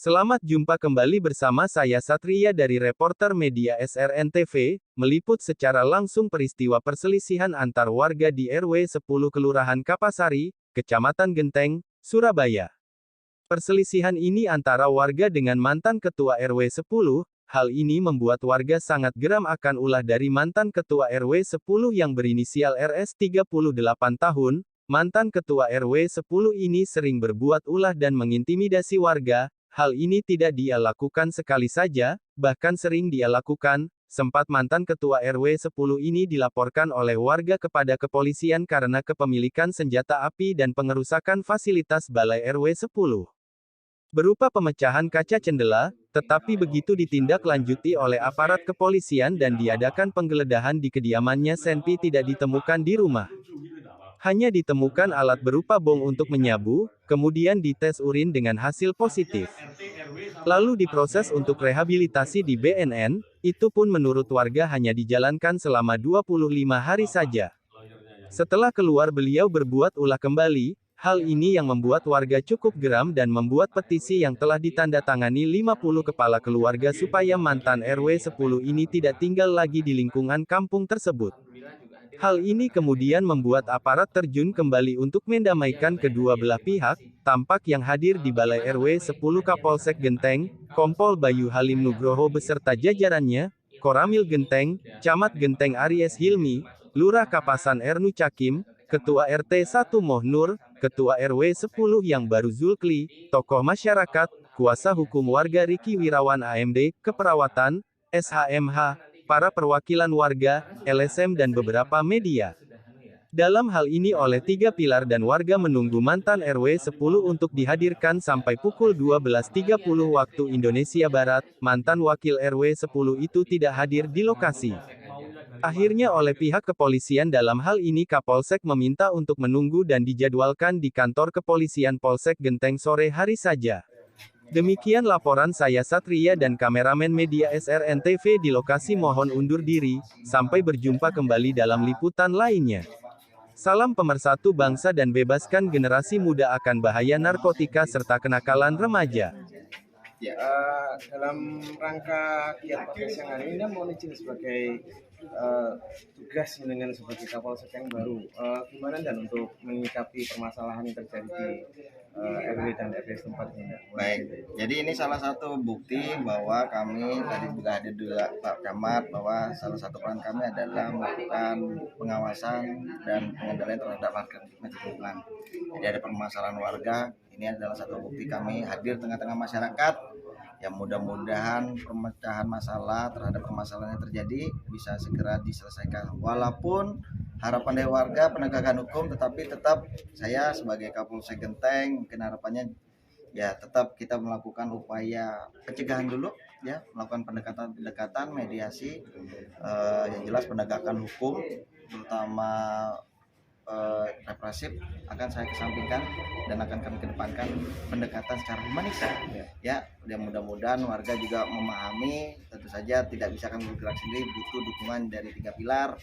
Selamat jumpa kembali bersama saya Satria dari reporter media SRN TV, meliput secara langsung peristiwa perselisihan antar warga di RW 10 Kelurahan Kapasari, Kecamatan Genteng, Surabaya. Perselisihan ini antara warga dengan mantan ketua RW 10, hal ini membuat warga sangat geram akan ulah dari mantan ketua RW 10 yang berinisial RS 38 tahun. Mantan ketua RW 10 ini sering berbuat ulah dan mengintimidasi warga. Hal ini tidak dia lakukan sekali saja, bahkan sering dia lakukan. Sempat mantan ketua RW 10 ini dilaporkan oleh warga kepada kepolisian karena kepemilikan senjata api dan pengerusakan fasilitas Balai RW 10. Berupa pemecahan kaca jendela, tetapi begitu ditindaklanjuti oleh aparat kepolisian dan diadakan penggeledahan di kediamannya, Senpi tidak ditemukan di rumah. Hanya ditemukan alat berupa bong untuk menyabu, kemudian dites urin dengan hasil positif. Lalu diproses untuk rehabilitasi di BNN, itu pun menurut warga hanya dijalankan selama 25 hari saja. Setelah keluar beliau berbuat ulah kembali, hal ini yang membuat warga cukup geram dan membuat petisi yang telah ditandatangani 50 kepala keluarga supaya mantan RW 10 ini tidak tinggal lagi di lingkungan kampung tersebut. Hal ini kemudian membuat aparat terjun kembali untuk mendamaikan kedua belah pihak. Tampak yang hadir di Balai RW 10 Kapolsek Genteng, Kompol Bayu Halim Nugroho beserta jajarannya, Koramil Genteng, Camat Genteng Aries Hilmi, Lurah Kapasan Ernu Cakim, Ketua RT 1 Moh Nur, Ketua RW 10 yang baru Zulkli, tokoh masyarakat, kuasa hukum warga Riki Wirawan AMD, keperawatan, SHMH, para perwakilan warga, LSM dan beberapa media. Dalam hal ini oleh tiga pilar dan warga menunggu mantan RW 10 untuk dihadirkan sampai pukul 12.30 waktu Indonesia Barat. Mantan wakil RW 10 itu tidak hadir di lokasi. Akhirnya oleh pihak kepolisian dalam hal ini Kapolsek meminta untuk menunggu dan dijadwalkan di kantor kepolisian Polsek Genteng sore hari saja. Demikian laporan saya Satria dan kameramen media SRN TV di lokasi, mohon undur diri, sampai berjumpa kembali dalam liputan lainnya. Salam pemersatu bangsa dan bebaskan generasi muda akan bahaya narkotika serta kenakalan remaja. Ya, dalam rangka giat podcast yang hari ini mau izin sebagai tugas dengan sebagai Kapolsek yang baru, gimana dan untuk menyikapi permasalahan yang terjadi di RW dan RT setempat ini? Baik, jadi ini salah satu bukti bahwa kami tadi juga ada juga Pak Camat, bahwa salah satu peran kami adalah melakukan pengawasan dan pengendalian terhadap warga lingkungan. Jadi ada permasalahan warga, ini adalah satu bukti kami hadir tengah-tengah masyarakat. Yang mudah-mudahan pemecahan masalah terhadap permasalahan yang terjadi bisa segera diselesaikan. Walaupun harapan dari warga penegakan hukum, tetapi tetap saya sebagai Kapolsek Genteng mungkin harapannya ya tetap kita melakukan upaya pencegahan dulu, ya, melakukan pendekatan mediasi, yang jelas penegakan hukum terutama represif akan saya kesampingkan dan akan kami kedepankan pendekatan secara humanis, ya. Dan mudah-mudahan warga juga memahami, tentu saja tidak bisa kami bergerak sendiri, butuh dukungan dari tiga pilar,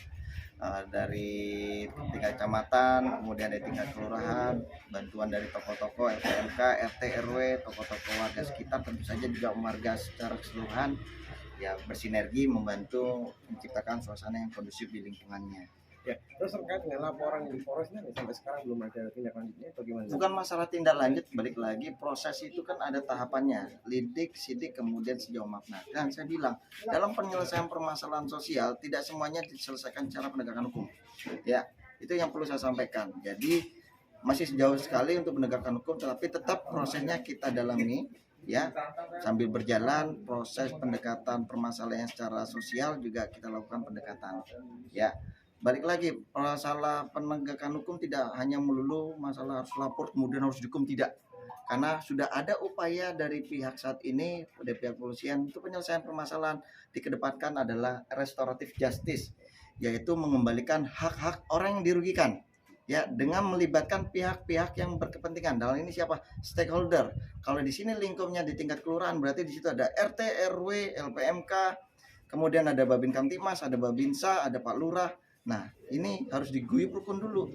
dari tingkat kecamatan, kemudian dari tingkat kelurahan, bantuan dari tokoh-tokoh LPMK, RT RW, tokoh-tokoh warga sekitar, tentu saja juga warga secara keseluruhan, ya, bersinergi membantu menciptakan suasana yang kondusif di lingkungannya. Ya, terus terkait dengan laporan di Polres ini sampai sekarang belum ada tindak lanjutnya, bagaimana? Bukan masalah tindak lanjut, balik lagi proses itu kan ada tahapannya, lidik, sidik, kemudian sejauh makna. Dan saya bilang dalam penyelesaian permasalahan sosial tidak semuanya diselesaikan secara penegakan hukum. Ya, itu yang perlu saya sampaikan. Jadi masih sejauh sekali untuk penegakan hukum, tetapi tetap prosesnya kita dalami, ya, sambil berjalan proses pendekatan permasalahan secara sosial juga kita lakukan pendekatan, ya. Balik lagi, masalah penegakan hukum tidak hanya melulu masalah harus lapor kemudian harus dihukum, tidak, karena sudah ada upaya dari pihak saat ini, dari pihak polisian, untuk penyelesaian permasalahan dikedepankan adalah restoratif justice, yaitu mengembalikan hak-hak orang yang dirugikan, ya, dengan melibatkan pihak-pihak yang berkepentingan. Dalam ini siapa? Stakeholder. Kalau di sini lingkupnya di tingkat kelurahan, berarti di situ ada RT, RW, LPMK, kemudian ada Babin Kamtipmas, ada Babinsa, ada Pak Lurah. Nah, ini harus diguyur rukun dulu.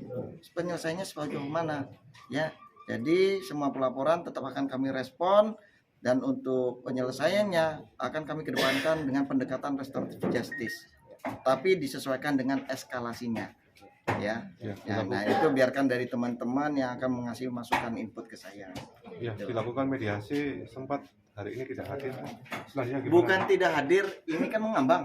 Penyelesaiannya sejauh mana, ya. Jadi semua pelaporan tetap akan kami respon Dan untuk penyelesaiannya akan kami kedepankan dengan pendekatan restoratif justice, tapi disesuaikan dengan eskalasinya, ya. Nah itu biarkan dari teman-teman yang akan mengasih masukan input ke saya. Ya, dilakukan mediasi sempat hari ini tidak hadir. Selanjutnya gimana? Bukan tidak hadir, ini kan mengambang.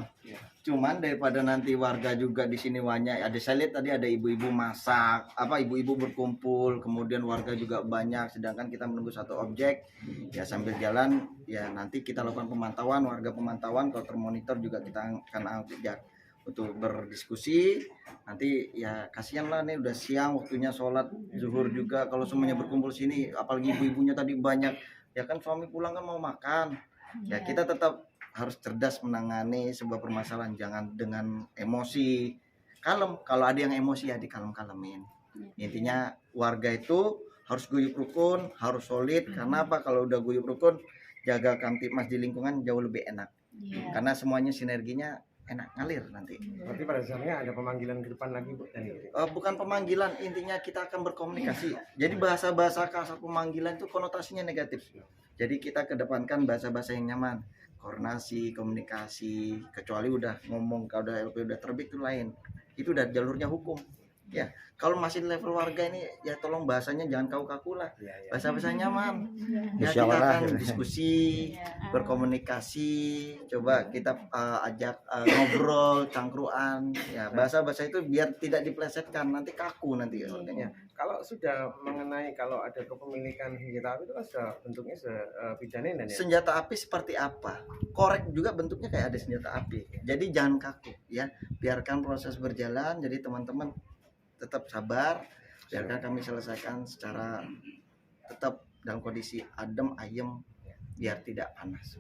Cuman daripada nanti warga juga di sini banyak, ada saya lihat tadi ada ibu-ibu masak, ibu-ibu berkumpul, kemudian warga juga banyak, sedangkan kita menunggu satu objek, ya sambil jalan, ya nanti kita lakukan pemantauan, warga pemantauan, kalau termonitor juga kita akan ajak untuk berdiskusi. Nanti ya kasihan lah nih udah siang waktunya sholat zuhur juga, kalau semuanya berkumpul sini, apalagi ibu-ibunya tadi banyak, ya kan suami pulang kan mau makan, ya kita tetap harus cerdas menangani sebuah permasalahan, jangan dengan emosi. Kalem, kalau ada yang emosi ya dikalem-kalemin. Intinya warga itu harus guyup rukun, harus solid. Karena apa? Kalau udah guyup rukun, jaga kamtipmas di lingkungan jauh lebih enak. Karena semuanya sinerginya enak, ngalir nanti. Berarti pada dasarnya ada pemanggilan ke depan lagi, Bu? Bukan pemanggilan, intinya kita akan berkomunikasi. Jadi bahasa-bahasa kasar pemanggilan itu konotasinya negatif. Jadi kita kedepankan bahasa-bahasa yang nyaman, koordinasi, komunikasi. Kecuali udah ngomong, kalau udah LP udah terbit itu lain. Itu udah jalurnya hukum. Ya, kalau masih level warga ini ya tolong bahasanya jangan kaku-kaku lah. Bahasa-bahasa nyaman. Ya kita akan diskusi, berkomunikasi, coba kita ajak ngobrol, cangkruan. Ya, bahasa-bahasa itu biar tidak diplesetkan, nanti kaku nanti orangnya. Kalau sudah mengenai kalau ada kepemilikan senjata api itu kan sudah bentuknya pidana dan ya. Senjata api seperti apa? Korek juga bentuknya kayak ada senjata api. Jadi jangan kaku ya. Biarkan proses berjalan. Jadi teman-teman tetap sabar, biarkan kami selesaikan secara tetap dalam kondisi adem ayem, biar tidak panas.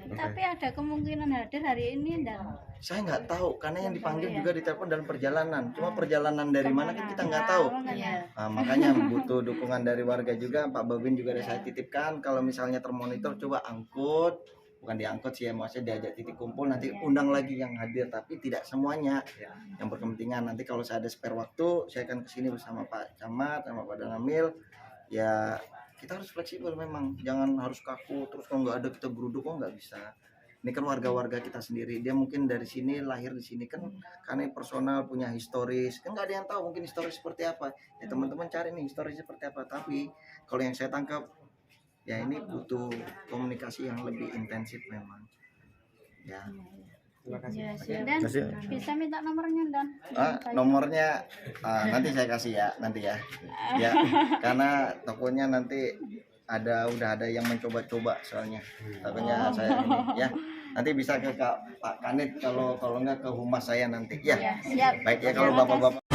Tapi ada kemungkinan hadir hari ini enggak? Saya nggak tahu karena yang dipanggil juga ditelepon dalam perjalanan. Cuma perjalanan dari mana kan kita nggak tahu. Nah, makanya butuh dukungan dari warga juga. Pak Babin juga ada saya titipkan. Kalau misalnya termonitor coba angkut, bukan diangkut sih, maksudnya diajak titik kumpul, nanti undang lagi yang hadir, tapi tidak semuanya yang berkepentingan. Nanti kalau saya ada spare waktu, saya akan kesini bersama Pak Camat, sama Pak Danamil. Ya kita harus fleksibel memang, jangan harus kaku terus kalau nggak ada kita geruduk, kok nggak bisa. Ini kan warga-warga kita sendiri, dia mungkin dari sini, lahir di sini kan, karena personal punya historis, kan nggak ada yang tahu mungkin historis seperti apa. Ya teman-teman cari nih historis seperti apa. Tapi kalau yang saya tangkap, ya ini butuh komunikasi yang lebih intensif memang. Ya. Terima kasih. Dan bisa minta nomornya Dan? Nomornya nanti saya kasih ya, nanti ya. Ya, karena tokonya nanti udah ada yang mencoba-coba soalnya. Takutnya saya ini ya. Nanti bisa ke Pak Kanit, kalau enggak ke humas saya nanti. Ya. Siap. Baik ya kalau Bapak-bapak